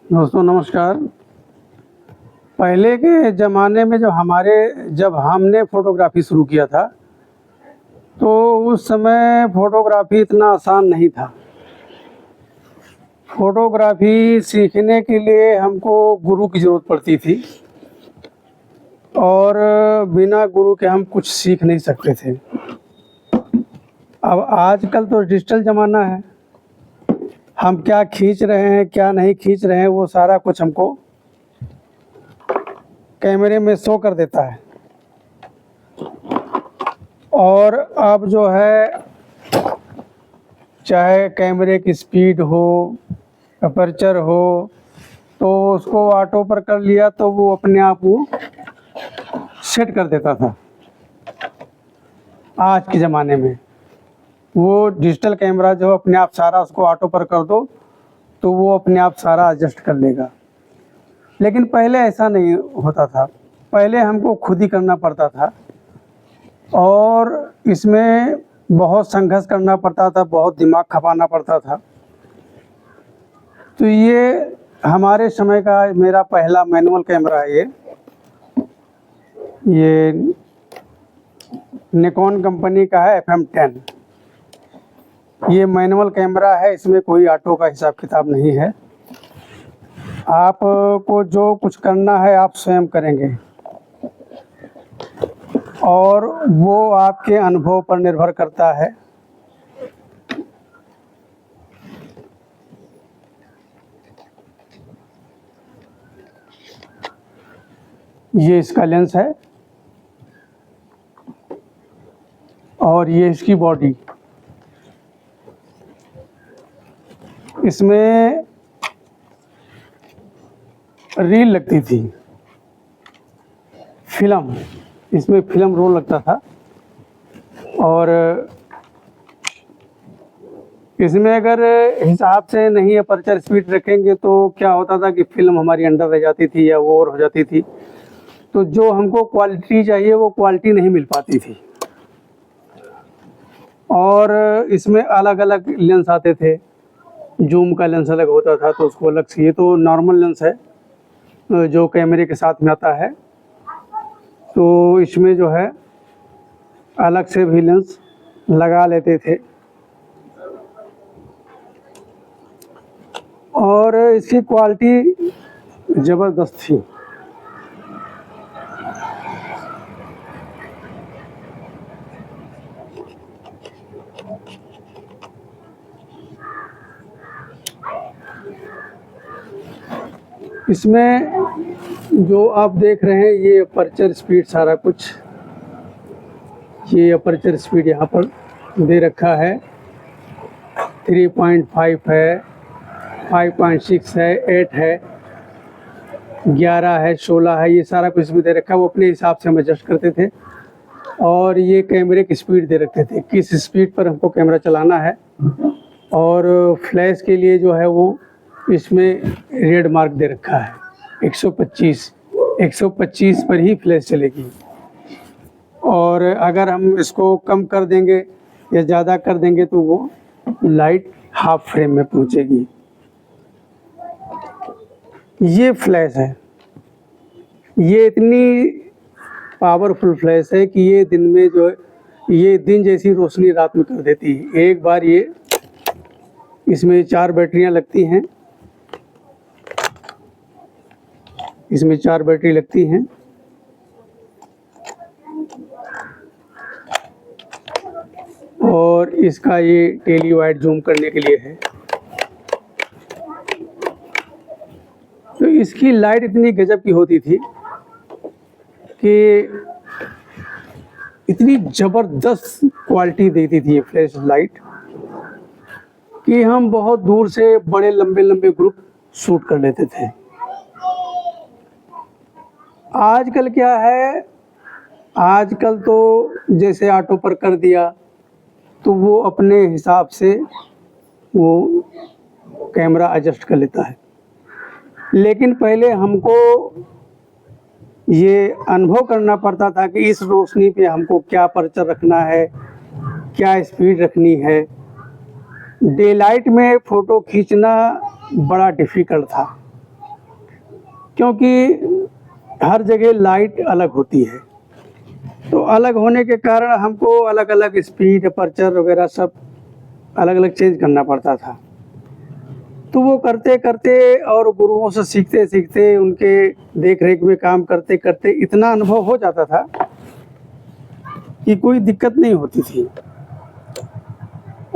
दोस्तों नमस्कार। पहले के ज़माने में जब हमने फ़ोटोग्राफ़ी शुरू किया था, तो उस समय फ़ोटोग्राफ़ी इतना आसान नहीं था। फ़ोटोग्राफ़ी सीखने के लिए हमको गुरु की ज़रूरत पड़ती थी और बिना गुरु के हम कुछ सीख नहीं सकते थे। अब आजकल तो डिजिटल ज़माना है। हम क्या खींच रहे हैं, क्या नहीं खींच रहे हैं, वो सारा कुछ हमको कैमरे में शो कर देता है। और अब जो है, चाहे कैमरे की स्पीड हो, अपर्चर हो, तो उसको ऑटो पर कर लिया तो वो अपने आप वो सेट कर देता था। आज के ज़माने में वो डिजिटल कैमरा जो अपने आप सारा उसको ऑटो पर कर दो तो वो अपने आप सारा एडजस्ट कर लेगा। लेकिन पहले ऐसा नहीं होता था। पहले हमको खुद ही करना पड़ता था और इसमें बहुत संघर्ष करना पड़ता था, बहुत दिमाग खपाना पड़ता था। तो ये हमारे समय का मेरा पहला मैनुअल कैमरा है। ये निकॉन कंपनी का है FM10। ये मैनुअल कैमरा है, इसमें कोई ऑटो का हिसाब किताब नहीं है। आपको जो कुछ करना है आप स्वयं करेंगे और वो आपके अनुभव पर निर्भर करता है। ये इसका लेंस है और ये इसकी बॉडी। इसमें रील लगती थी, फिल्म, इसमें फिल्म रोल लगता था। और इसमें अगर हिसाब से नहीं अपर्चर स्पीड रखेंगे तो क्या होता था कि फिल्म हमारी अंडर रह जाती थी या ओवर हो जाती थी। तो जो हमको क्वालिटी चाहिए वो क्वालिटी नहीं मिल पाती थी। और इसमें अलग अलग लेंस आते थे। जूम का लेंस अलग होता था तो उसको अलग से, ये तो नॉर्मल लेंस है जो कैमरे के साथ में आता है। तो इसमें जो है अलग से भी लेंस लगा लेते थे और इसकी क्वालिटी ज़बरदस्त थी। इसमें जो आप देख रहे हैं ये अपर्चर स्पीड सारा कुछ, ये अपर्चर स्पीड यहाँ पर दे रखा है। 3.5 है, 5.6 है, 8 है, 11 है, 16 है, ये सारा कुछ भी दे रखा है। वो अपने हिसाब से हम एडजस्ट करते थे। और ये कैमरे की स्पीड दे रखते थे, किस स्पीड पर हमको कैमरा चलाना है। और फ्लैश के लिए जो है वो इसमें रेड मार्क दे रखा है 125 पर ही फ्लैश चलेगी। और अगर हम इसको कम कर देंगे या ज़्यादा कर देंगे तो वो लाइट हाफ फ्रेम में पहुंचेगी। ये फ्लैश है, ये इतनी पावरफुल फ्लैश है कि ये दिन में जो है, ये दिन जैसी रोशनी रात में कर देती है। एक बार ये इसमें 4 बैटरियां लगती हैं, इसमें 4 बैटरी लगती हैं। और इसका ये टेली वाइड जूम करने के लिए है। तो इसकी लाइट इतनी गजब की होती थी कि इतनी ज़बरदस्त क्वालिटी देती थी ये फ्लैश लाइट कि हम बहुत दूर से बड़े लंबे लंबे ग्रुप शूट कर लेते थे। आजकल क्या है, आजकल तो जैसे ऑटो पर कर दिया तो वो अपने हिसाब से वो कैमरा एडजस्ट कर लेता है। लेकिन पहले हमको ये अनुभव करना पड़ता था कि इस रोशनी पे हमको क्या अपर्चर रखना है, क्या स्पीड रखनी है। डे लाइट में फ़ोटो खींचना बड़ा डिफ़िकल्ट था। क्योंकि हर जगह लाइट अलग होती है, तो अलग होने के कारण हमको अलग अलग स्पीड अपर्चर वगैरह सब अलग अलग चेंज करना पड़ता था। तो वो करते करते और गुरुओं से सीखते सीखते उनके देख रेख में काम करते करते इतना अनुभव हो जाता था कि कोई दिक्कत नहीं होती थी।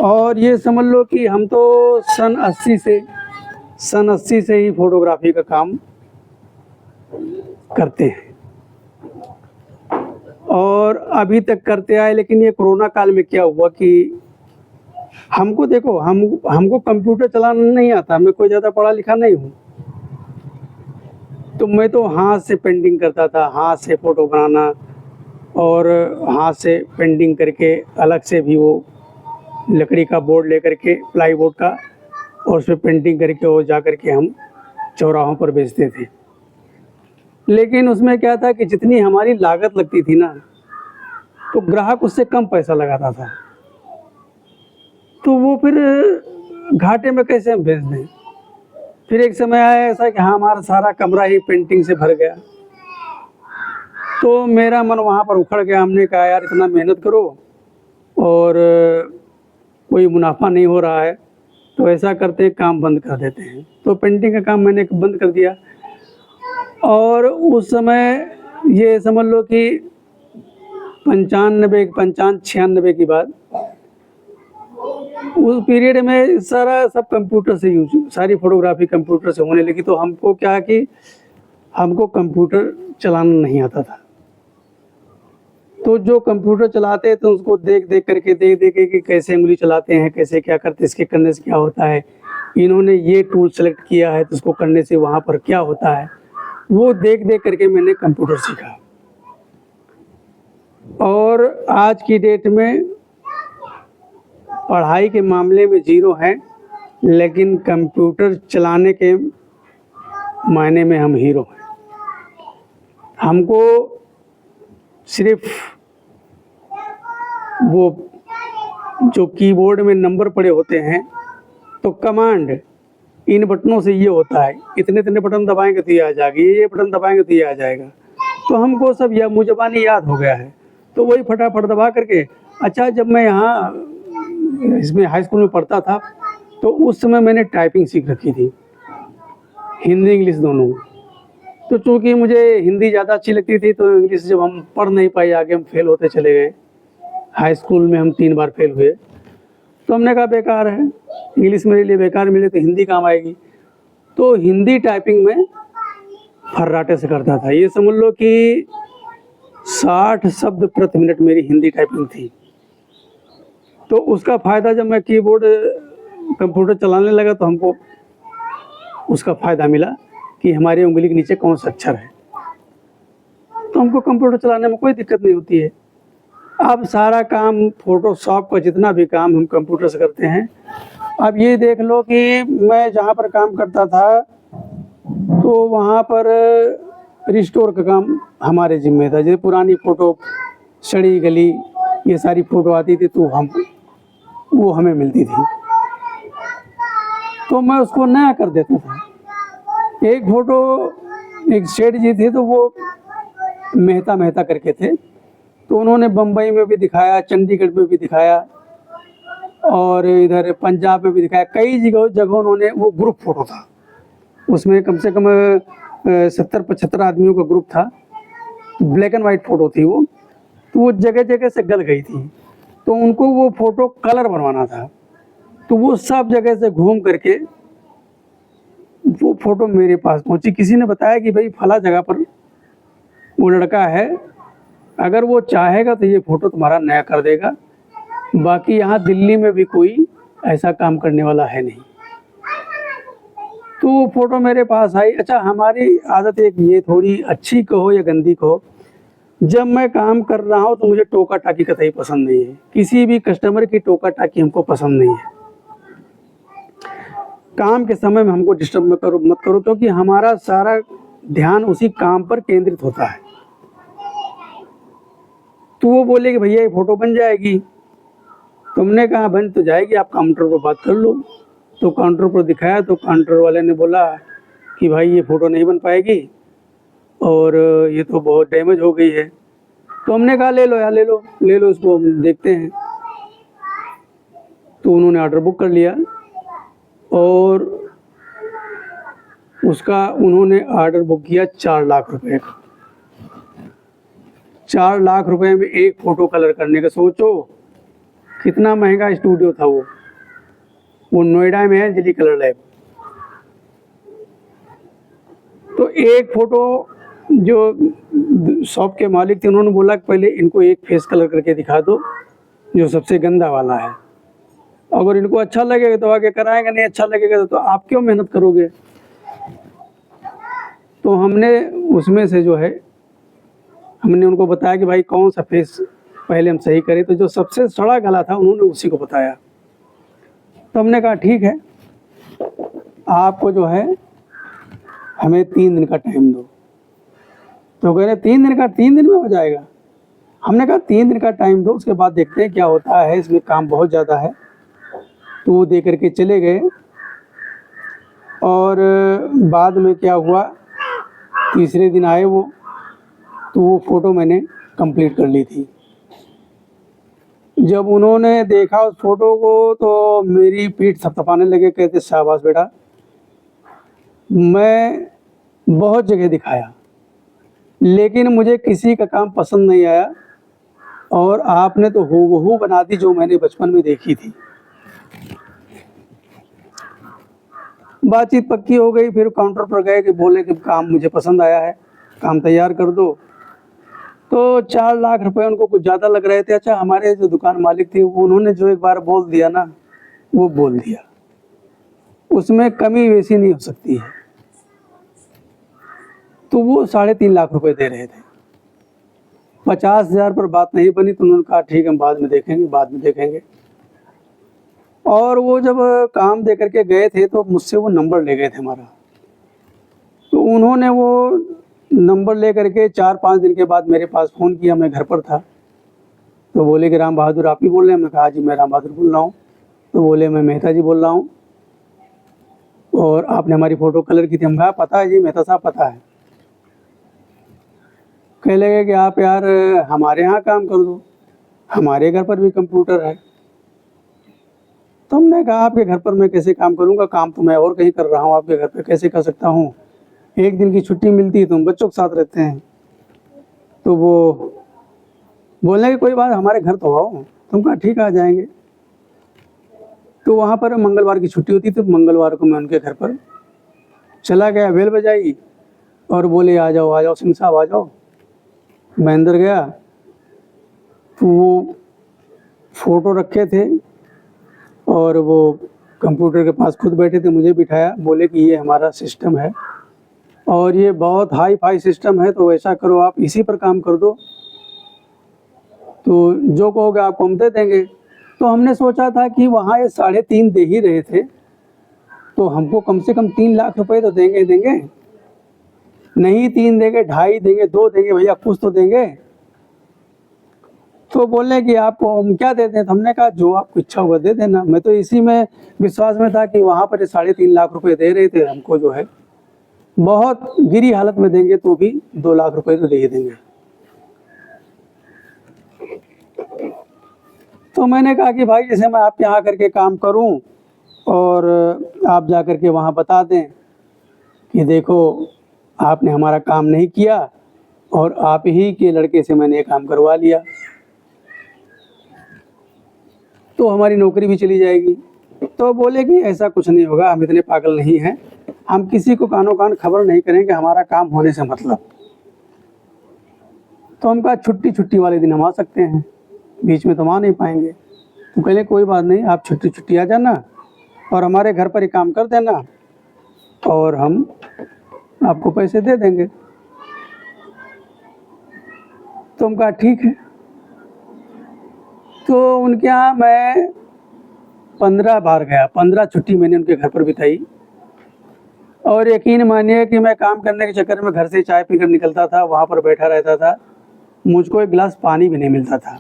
और ये समझ लो कि हम तो सन 80 से ही फोटोग्राफी का काम करते हैं और अभी तक करते आए। लेकिन ये कोरोना काल में क्या हुआ कि हमको देखो, हमको कंप्यूटर चलाना नहीं आता, मैं कोई ज़्यादा पढ़ा लिखा नहीं हूँ, तो मैं तो हाथ से पेंटिंग करता था, हाथ से फ़ोटो बनाना और हाथ से पेंटिंग करके अलग से भी वो लकड़ी का बोर्ड लेकर के, प्लाई बोर्ड का, और उस पर पेंटिंग करके वो जा कर के हम चौराहों पर बेचते थे। लेकिन उसमें क्या था कि जितनी हमारी लागत लगती थी ना, तो ग्राहक उससे कम पैसा लगाता था, तो वो फिर घाटे में कैसे हम बेच दें। फिर एक समय आया ऐसा कि हाँ, हमारा सारा कमरा ही पेंटिंग से भर गया, तो मेरा मन वहाँ पर उखड़ गया। हमने कहा यार इतना मेहनत करो और कोई मुनाफा नहीं हो रहा है, तो ऐसा करते हैं काम बंद कर देते हैं। तो पेंटिंग का काम मैंने बंद कर दिया। और उस समय ये समझ लो कि 95-96 की बात, उस पीरियड में सब कंप्यूटर से सारी फोटोग्राफी कंप्यूटर से होने लगी। तो हमको क्या कि हमको कंप्यूटर चलाना नहीं आता था, तो जो कंप्यूटर चलाते तो उसको देख देख के कि कैसे उंगली चलाते हैं, कैसे क्या करते, इसके करने से क्या होता है, इन्होंने ये टूल सेलेक्ट किया है तो इसको करने से वहाँ पर क्या होता है, वो देख देख करके मैंने कंप्यूटर सीखा। और आज की डेट में पढ़ाई के मामले में ज़ीरो हैं, लेकिन कंप्यूटर चलाने के मायने में हम हीरो हैं। हमको सिर्फ वो जो कीबोर्ड में नंबर पड़े होते हैं, तो कमांड इन बटनों से ये होता है, इतने इतने बटन दबाएंगे तो ये आ जाएगी, ये बटन दबाएंगे तो ये आ जाएगा, तो हमको सब यह मुँहज़बानी याद हो गया है, तो वही फटाफट दबा करके। अच्छा, जब मैं यहाँ इसमें हाई स्कूल में पढ़ता था, तो उस समय मैंने टाइपिंग सीख रखी थी, हिंदी इंग्लिश दोनों। तो चूँकि मुझे हिंदी ज़्यादा अच्छी लगती थी, तो इंग्लिश जब हम पढ़ नहीं पाए, आगे हम फेल होते चले गए। हाई स्कूल में हम 3 बार फेल हुए, तो हमने कहा बेकार है, इंग्लिश मेरे लिए बेकार मिले तो हिंदी काम आएगी। तो हिंदी टाइपिंग में फर्राटे से करता था। ये समझ लो कि 60 शब्द प्रति मिनट मेरी हिंदी टाइपिंग थी। तो उसका फ़ायदा जब मैं कीबोर्ड कंप्यूटर चलाने लगा, तो हमको उसका फ़ायदा मिला कि हमारी उंगली के नीचे कौन सा अक्षर है, तो हमको कंप्यूटर चलाने में कोई दिक्कत नहीं होती है। अब सारा काम फ़ोटोशॉप का जितना भी काम हम कंप्यूटर से करते हैं। अब ये देख लो कि मैं जहाँ पर काम करता था, तो वहाँ पर रिस्टोर का काम हमारे ज़िम्मे था। जैसे पुरानी फ़ोटो, सड़ी गली, ये सारी फ़ोटो आती थी, तो वो हमें मिलती थी, तो मैं उसको नया कर देता था। एक फ़ोटो एक सेठ जी थे, तो वो मेहता करके थे, तो उन्होंने बम्बई में भी दिखाया, चंडीगढ़ में भी दिखाया और इधर पंजाब में भी दिखाया। कई जगह उन्होंने, वो ग्रुप फ़ोटो था, उसमें कम से कम 70-75 आदमियों का ग्रुप था, ब्लैक एंड वाइट फ़ोटो थी वो, तो वो जगह जगह से गल गई थी, तो उनको वो फ़ोटो कलर बनवाना था, तो वो सब जगह से घूम करके वो फ़ोटो मेरे पास पहुंची। किसी ने बताया कि भाई फला जगह पर वो लड़का है, अगर वो चाहेगा तो ये फ़ोटो तुम्हारा नया कर देगा, बाकी यहाँ दिल्ली में भी कोई ऐसा काम करने वाला है नहीं। तो वो फ़ोटो मेरे पास आई। अच्छा, हमारी आदत एक ये, थोड़ी अच्छी कहो या गंदी कहो, जब मैं काम कर रहा हूँ तो मुझे टोका टाकी कतई पसंद नहीं है। किसी भी कस्टमर की टोका टाकी हमको पसंद नहीं है। काम के समय में हमको डिस्टर्ब मत करो, क्योंकि हमारा सारा ध्यान उसी काम पर केंद्रित होता है। तो वो बोले कि भैया ये फ़ोटो बन जाएगी। तुमने कहा बन तो जाएगी, आप काउंटर पर बात कर लो। तो काउंटर पर दिखाया, तो काउंटर वाले ने बोला कि भाई ये फ़ोटो नहीं बन पाएगी, और ये तो बहुत डैमेज हो गई है। तो हमने कहा ले लो यार, ले लो इसको, हम देखते हैं। तो उन्होंने ऑर्डर बुक कर लिया और उसका उन्होंने ऑर्डर बुक किया 4 लाख रुपए का। 4 लाख रुपए में एक फ़ोटो कलर करने का, सोचो कितना महंगा स्टूडियो था वो नोएडा में है, दिल्ली कलर लैब। तो एक फ़ोटो जो शॉप के मालिक थे उन्होंने बोला कि पहले इनको एक फेस कलर करके दिखा दो जो सबसे गंदा वाला है, अगर इनको अच्छा लगेगा तो आगे कराएंगे, नहीं अच्छा लगेगा तो आप क्यों मेहनत करोगे। तो हमने उसमें से जो है हमने उनको बताया कि भाई कौन सा फेस पहले हम सही करें, तो जो सबसे सड़ा गला था उन्होंने उसी को बताया। तो हमने कहा ठीक है, आपको जो है हमें 3 दिन का टाइम दो। तो कह रहे 3 दिन में हो जाएगा। हमने कहा 3 दिन का टाइम दो, उसके बाद देखते हैं क्या होता है, इसमें काम बहुत ज़्यादा है। तो वो दे करके चले गए और बाद में क्या हुआ, तीसरे दिन आए वो, तो वो फ़ोटो मैंने कंप्लीट कर ली थी। जब उन्होंने देखा उस फ़ोटो को तो मेरी पीठ थपथपाने लगे, कहते शाबाश बेटा। मैं बहुत जगह दिखाया लेकिन मुझे किसी का काम पसंद नहीं आया और आपने तो हूबहू बना दी जो मैंने बचपन में देखी थी। बातचीत पक्की हो गई, फिर काउंटर पर गए कि बोले कि काम मुझे पसंद आया है, काम तैयार कर दो। तो 4 लाख रुपए उनको कुछ ज़्यादा लग रहे थे। अच्छा, हमारे जो दुकान मालिक थे उन्होंने जो एक बार बोल दिया ना, वो बोल दिया, उसमें कमी वैसी नहीं हो सकती है। तो वो 3.5 लाख रुपए दे रहे थे। 50,000 पर बात नहीं बनी तो उन्होंने कहा ठीक है, बाद में देखेंगे। और वो जब काम दे करके गए थे तो मुझसे वो नंबर ले गए थे हमारा। तो उन्होंने वो नंबर ले करके 4-5 दिन के बाद मेरे पास फ़ोन किया, मैं घर पर था। तो बोले कि राम बहादुर आप ही बोल रहे हैं? मैं कहा जी मैं राम बहादुर बोल रहा हूँ। तो बोले मैं मेहता जी बोल रहा हूँ और आपने हमारी फ़ोटो कलर की थी। हम कहा पता है जी मेहता साहब, पता है। कह लगे कि आप यार हमारे यहाँ काम कर दो, हमारे घर पर भी कंप्यूटर है। तो हमने कहा आपके घर पर मैं कैसे काम करूँगा, काम तो मैं और कहीं कर रहा हूँ, आपके घर पर कैसे कर सकता हूँ। एक दिन की छुट्टी मिलती है, तुम बच्चों के साथ रहते हैं। तो वो बोलने की कोई बात, हमारे घर तो आओ। तुम कहा ठीक आ जाएंगे। तो वहाँ पर मंगलवार की छुट्टी होती थी, मंगलवार को मैं उनके घर पर चला गया, बेल बजाई और बोले आ जाओ सिंह साहब आ जाओ। मैं अंदर गया तो वो फ़ोटो रखे थे और वो कंप्यूटर के पास खुद बैठे थे, मुझे बिठाया, बोले कि ये हमारा सिस्टम है और ये बहुत हाई फाई सिस्टम है, तो ऐसा करो आप इसी पर काम कर दो, तो जो कहोगे आपको हम दे देंगे। तो हमने सोचा था कि वहाँ ये 3.5 दे ही रहे थे तो हमको कम से कम 3 लाख रुपए तो देंगे। नहीं 3 देंगे, 2.5 देंगे, 2 देंगे, भैया कुछ तो देंगे। तो बोले कि आपको हम क्या दे दें। तो हमने कहा जो आपको इच्छा होगा दे देना। मैं तो इसी में विश्वास में था कि वहाँ पर 3.5 लाख रुपए दे रहे थे, हमको जो है बहुत गिरी हालत में देंगे तो भी 2 लाख रुपए तो दे ही देंगे। तो मैंने कहा कि भाई जैसे मैं आपके यहाँ करके काम करूँ और आप जा कर के वहाँ बता दें कि देखो आपने हमारा काम नहीं किया और आप ही के लड़के से मैंने ये काम करवा लिया, तो हमारी नौकरी भी चली जाएगी। तो बोले कि ऐसा कुछ नहीं होगा, हम इतने पागल नहीं हैं, हम किसी को कानो कान खबर नहीं करेंगे, हमारा काम होने से मतलब। तो हम कहा छुट्टी वाले दिन हम आ सकते हैं, बीच में तो आ नहीं पाएंगे। तो कहले कोई बात नहीं, आप छुट्टी आ जाना और हमारे घर पर ही काम कर देना और हम आपको पैसे दे देंगे। तो हम कहा ठीक है। तो उनके यहाँ मैं 15 बार गया, 15 छुट्टी मैंने उनके घर पर बिताई। और यकीन मानिए कि मैं काम करने के चक्कर में घर से चाय पीकर निकलता था, वहाँ पर बैठा रहता था, मुझको एक गिलास पानी भी नहीं मिलता था।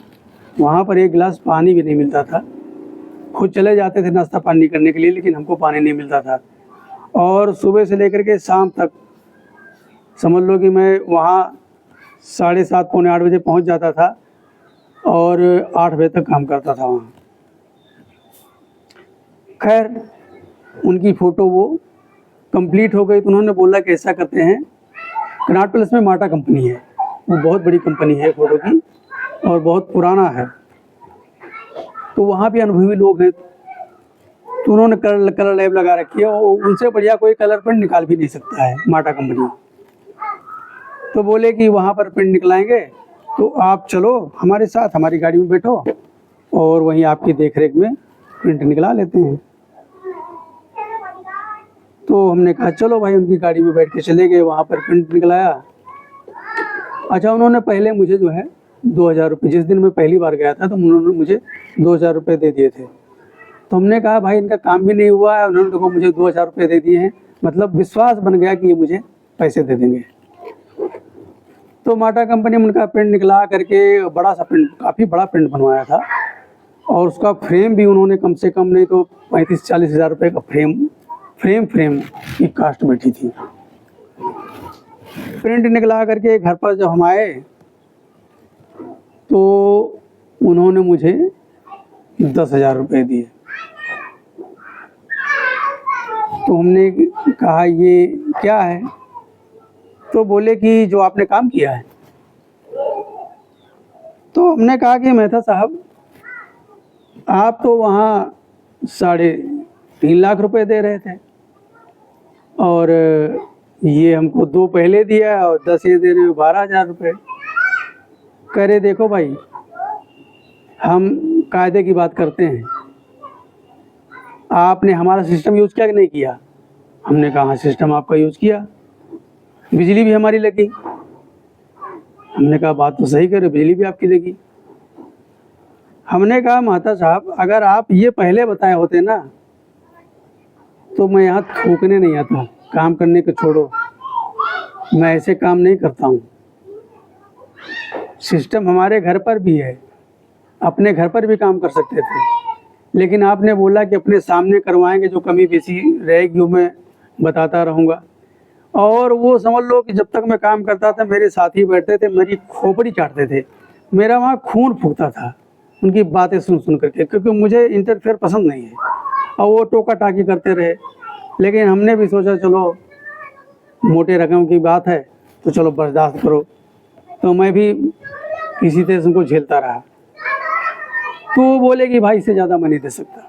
वहाँ पर एक गिलास पानी भी नहीं मिलता था। खुद चले जाते थे नाश्ता पानी करने के लिए, लेकिन हमको पानी नहीं मिलता था। और सुबह से लेकर के शाम तक समझ लो कि मैं वहाँ 7:30 पौने 8 बजे पहुँच जाता था और 8 बजे तक काम करता था वहाँ। खैर उनकी फ़ोटो वो कंप्लीट हो गई तो उन्होंने बोला कि ऐसा करते हैं, कनॉट प्लेस में माटा कंपनी है, वो बहुत बड़ी कंपनी है फ़ोटो की और बहुत पुराना है, तो वहाँ भी अनुभवी लोग हैं, तो उन्होंने कलर लैब लगा रखी है और उनसे बढ़िया कोई कलर प्रिंट निकाल भी नहीं सकता है माटा कंपनी। तो बोले कि वहाँ पर प्रिंट निकलाएंगे, तो आप चलो हमारे साथ, हमारी गाड़ी में बैठो और वहीं आपकी देख रेख में प्रिंट निकला लेते हैं। तो हमने कहा चलो भाई, उनकी गाड़ी में बैठ के चले गए, वहाँ पर प्रिंट निकलाया। अच्छा, उन्होंने पहले मुझे जो है 2000 रुपये, जिस दिन मैं पहली बार गया था तो उन्होंने मुझे 2000 रुपये दे दिए थे। तो हमने कहा भाई इनका काम भी नहीं हुआ है, उन्होंने देखो मुझे 2000 रुपये दे दिए हैं, मतलब विश्वास बन गया कि ये मुझे पैसे दे देंगे। तो माटा कंपनी में उनका प्रिंट निकला करके बड़ा सा प्रिंट, काफ़ी बड़ा प्रिंट बनवाया था और उसका फ्रेम भी उन्होंने कम से कम नहीं तो 35-40 हज़ार रुपये का फ्रेम की कास्ट बैठी थी। प्रिंट निकला करके घर पर जब हम आए तो उन्होंने मुझे 10,000 रुपये दिए। तो हमने कहा ये क्या है? तो बोले कि जो आपने काम किया है। तो हमने कहा कि मेहता साहब आप तो वहाँ 3.5 लाख रुपए दे रहे थे और ये हमको 2 पहले दिया और 10 ये दे रहे हो, 12,000 रुपये। कह रहे देखो भाई, हम कायदे की बात करते हैं, आपने हमारा सिस्टम यूज़ किया कि नहीं किया? हमने कहा हाँ, सिस्टम आपका यूज़ किया, बिजली भी हमारी लगी। हमने कहा बात तो सही करे, बिजली भी आपकी लगी। हमने कहा महता साहब अगर आप ये पहले बताए होते ना तो मैं यहाँ थूकने नहीं आता, काम करने को छोड़ो, मैं ऐसे काम नहीं करता हूँ। सिस्टम हमारे घर पर भी है, अपने घर पर भी काम कर सकते थे, लेकिन आपने बोला कि अपने सामने करवाएंगे, जो कमी बेसी रहेगी वो मैं बताता रहूँगा। और वो समझ लो कि जब तक मैं काम करता था मेरे साथी बैठते थे, मेरी खोपड़ी चाटते थे, मेरा वहाँ खून फूकता था उनकी बातें सुन करके, क्योंकि मुझे इंटरफेयर पसंद नहीं है और वो टोका टाकी करते रहे। लेकिन हमने भी सोचा चलो मोटे रकम की बात है तो चलो बर्दाश्त करो, तो मैं भी किसी तरह से उनको झेलता रहा। तो वो बोले कि भाई इससे ज़्यादा मैं नहीं दे सकता।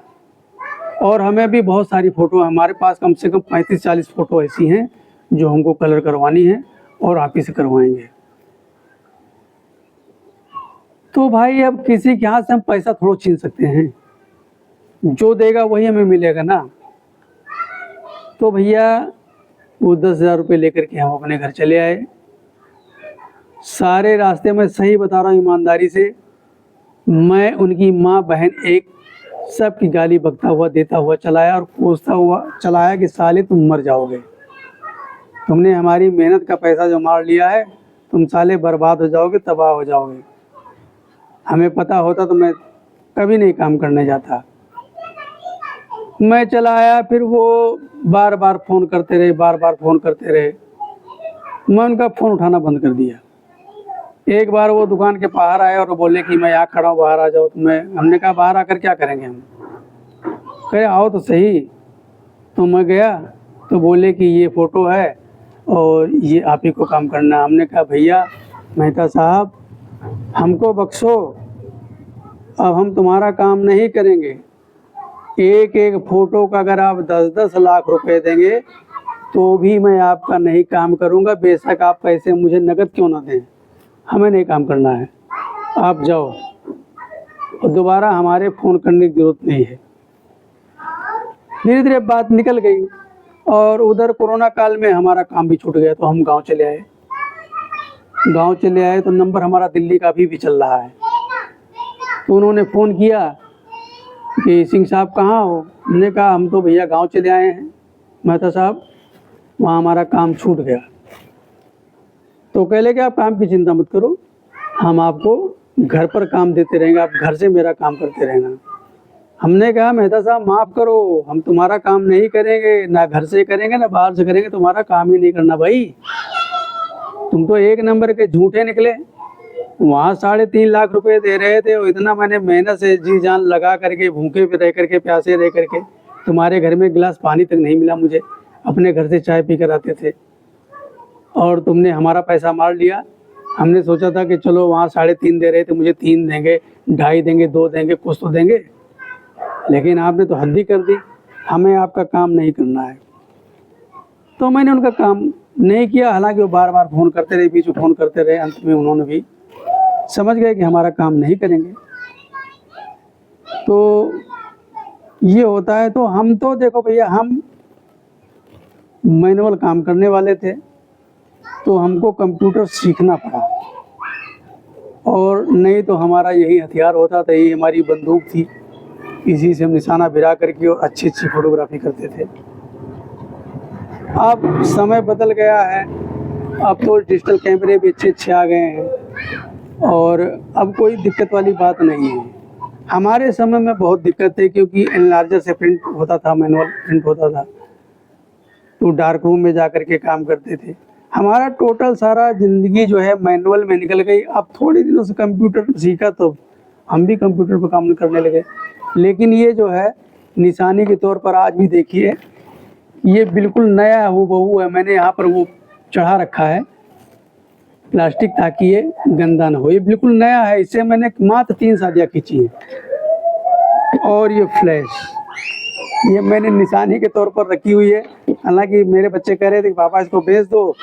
और हमें भी बहुत सारी फ़ोटो, हमारे पास कम से कम 35-40 फ़ोटो ऐसी हैं जो हमको कलर करवानी है और आप ही से करवाएंगे। तो भाई अब किसी के हाथ से हम पैसा थोड़ा छीन सकते हैं, जो देगा वही हमें मिलेगा ना। तो भैया वो 10,000 रुपये लेकर के हम अपने घर चले आए। सारे रास्ते में सही बता रहा हूँ ईमानदारी से, मैं उनकी माँ बहन एक सबकी गाली बकता हुआ देता हुआ चलाया और कोसता हुआ चलाया कि साले तुम मर जाओगे, तुमने हमारी मेहनत का पैसा जो मार लिया है, तुम साले बर्बाद हो जाओगे, तबाह हो जाओगे। हमें पता होता तो मैं कभी नहीं काम करने जाता। मैं चला आया, फिर वो बार बार फ़ोन करते रहे, मैं उनका फ़ोन उठाना बंद कर दिया। एक बार वो दुकान के बाहर आए और बोले कि मैं यहाँ खड़ा हूँ, बाहर आ जाओ। तो हमने कहा बाहर आकर क्या करेंगे हम? कहे आओ तो सही। तो मैं गया तो बोले कि ये फ़ोटो है और ये आप ही को काम करना है। हमने कहा भैया मेहता साहब हमको बख्शो, अब हम तुम्हारा काम नहीं करेंगे। एक एक फ़ोटो का अगर आप 10-10 लाख रुपए देंगे तो भी मैं आपका नहीं काम करूंगा, बेशक आप पैसे मुझे नकद क्यों ना दें, हमें नहीं काम करना है, आप जाओ और दोबारा हमारे फ़ोन करने की ज़रूरत नहीं है। धीरे धीरे बात निकल गई और उधर कोरोना काल में हमारा काम भी छूट गया, तो हम गांव चले आए। तो नंबर हमारा दिल्ली का अभी भी चल रहा है। तो उन्होंने फ़ोन किया कि सिंह साहब कहाँ हो? हमने कहा हम तो भैया गांव चले आए हैं मेहता साहब, वहाँ हमारा काम छूट गया। तो कह ले कि आप काम की चिंता मत करो, हम आपको घर पर काम देते रहेंगे, आप घर से मेरा काम करते रहना। हमने कहा मेहता साहब माफ़ करो, हम तुम्हारा काम नहीं करेंगे, ना घर से करेंगे ना बाहर से करेंगे, तुम्हारा काम ही नहीं करना भाई। तुम तो एक नंबर के झूठे निकले। वहाँ 3.5 लाख रुपए दे रहे थे और इतना मैंने मेहनत से जी जान लगा करके, भूखे पे रह करके, प्यासे रह करके, तुम्हारे घर में गिलास पानी तक नहीं मिला मुझे। अपने घर से चाय पी कर आते थे और तुमने हमारा पैसा मार लिया। हमने सोचा था कि चलो वहाँ 3.5 दे रहे थे, मुझे 3 देंगे, 2.5 देंगे, 2 देंगे, कुछ तो देंगे। लेकिन आपने तो हद ही कर दी, हमें आपका काम नहीं करना है। तो मैंने उनका काम नहीं किया। हालांकि वो बार बार फ़ोन करते रहे, बीच में फ़ोन करते रहे। अंत में उन्होंने भी समझ गए कि हमारा काम नहीं करेंगे। तो ये होता है। तो हम तो देखो भैया, हम मैनुअल काम करने वाले थे, तो हमको कंप्यूटर सीखना पड़ा। और नहीं तो हमारा यही हथियार होता था, यही हमारी बंदूक थी। इसी से हम निशाना भिड़ा करके और अच्छी अच्छी फ़ोटोग्राफी करते थे। अब समय बदल गया है, अब तो डिजिटल कैमरे भी अच्छे अच्छे आ गए हैं और अब कोई दिक्कत वाली बात नहीं है। हमारे समय में बहुत दिक्कत थी, क्योंकि एनलार्जर से प्रिंट होता था, मैनुअल प्रिंट होता था, तो डार्क रूम में जा कर के काम करते थे। हमारा टोटल सारा ज़िंदगी जो है मैनुअल में निकल गई। अब थोड़े दिनों से कंप्यूटर सीखा तो हम भी कंप्यूटर पर काम करने लगे। लेकिन ये जो है निशानी के तौर पर आज भी देखिए, ये बिल्कुल नया हूबहू है। मैंने यहाँ पर वो चढ़ा रखा है प्लास्टिक, ताकि ये गंदा ना हो। ये बिल्कुल नया है, इससे मैंने मात्र 3 शादियाँ खींची हैं। और ये फ्लैश, ये मैंने निशानी के तौर पर रखी हुई है। हालांकि मेरे बच्चे कह रहे थे कि पापा इसको बेच दो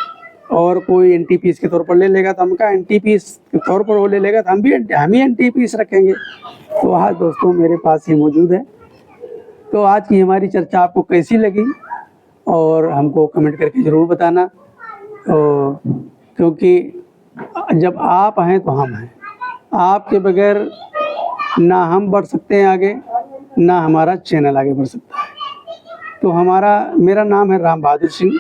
और कोई एंटी पीस के तौर पर ले लेगा। तो हम कहा एंटी पीस के तौर पर वो ले लेगा तो हम ही एंटी पीस रखेंगे। तो आज दोस्तों मेरे पास ही मौजूद है। तो आज की हमारी चर्चा आपको कैसी लगी और हमको कमेंट करके ज़रूर बताना। तो क्योंकि जब आप हैं तो हम हैं, आपके बगैर ना हम बढ़ सकते हैं आगे, ना हमारा चैनल आगे बढ़ सकता है। तो मेरा नाम है राम बहादुर सिंह।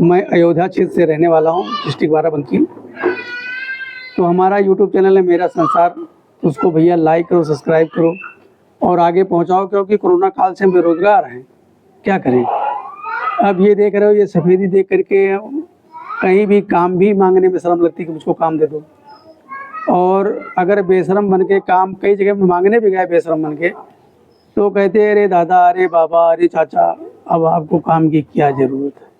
मैं अयोध्या क्षेत्र से रहने वाला हूँ, डिस्ट्रिक्ट बाराबंकी। तो हमारा यूट्यूब चैनल है मेरा संसार, उसको भैया लाइक करो, सब्सक्राइब करो और आगे पहुँचाओ। क्योंकि कोरोना काल से हम बेरोज़गार हैं, क्या करें। अब ये देख रहे हो, ये सफ़ेदी देख करके कहीं भी काम भी मांगने में शर्म लगती है कि मुझको काम दे दो। और अगर बेशरम बन के काम कई जगह में मांगने भी गए बेशरम बन के, तो कहते हैं अरे दादा, अरे बाबा, अरे चाचा, अब आपको काम की क्या ज़रूरत है।